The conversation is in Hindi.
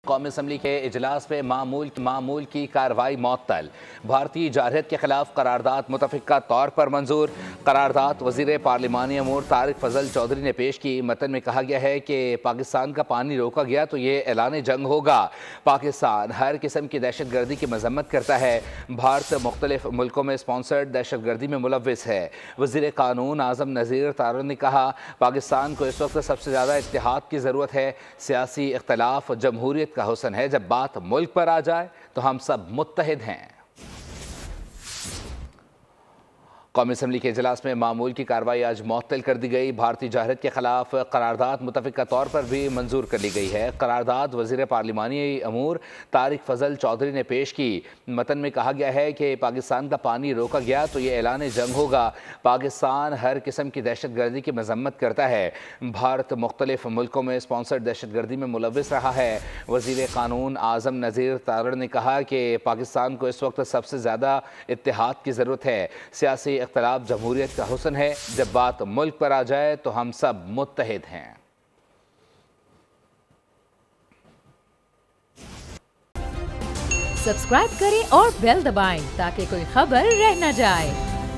कौमी असम्बली के इजलास में मामूल की कार्रवाई मुअत्तल। भारतीय जारहत के खिलाफ करारदाद मुतफ़िक़ा तौर पर मंजूर। करारदाद वज़ीर पार्लिमानी अमूर तारिक फजल चौधरी ने पेश की। मतन में कहा गया है कि पाकिस्तान का पानी रोका गया तो ये ऐलान जंग होगा। पाकिस्तान हर किस्म की दहशत गर्दी की मजम्मत करता है। भारत मुख्तलिफ मुल्कों में स्पॉन्सर्ड दहशत गर्दी में मुलव्विस है। वज़ीर कानून आज़म नज़ीर तारड़ ने कहा, पाकिस्तान को इस वक्त सबसे ज़्यादा इत्तेहाद की ज़रूरत है। सियासी इख्तलाफ जमहूरियत का हुस्न है। जब बात मुल्क पर आ जाए तो हम सब मुत्तहिद हैं। कौमी असम्बली के इजलास में मामूल की कार्रवाई आज मुअत्तल कर दी गई। भारतीय जारहत के खिलाफ करारदाद मुतफ़िक़ा तौर पर भी मंजूर कर ली गई है। करारदाद वज़ीर पार्लिमानी अमूर तारिक फजल चौधरी ने पेश की। मतन में कहा गया है कि पाकिस्तान का पानी रोका गया तो ये ऐलान जंग होगा। पाकिस्तान हर किस्म की दहशत गर्दी की मजम्मत करता है। भारत मुख्तलिफ मुल्कों में स्पॉन्सर्ड दहशत गर्दी में मुलव्विस रहा है। वज़ीर कानून आज़म नज़ीर तारड़ ने कहा कि पाकिस्तान को इस वक्त सबसे ज़्यादा इत्तेहाद की ज़रूरत है। सियासी इख्तलाफ जमहूरियत का हुस्न है। जब बात मुल्क पर आ जाए तो हम सब मुत्तहिद हैं। सब्सक्राइब करें और बेल दबाएं ताकि कोई खबर रह न जाए।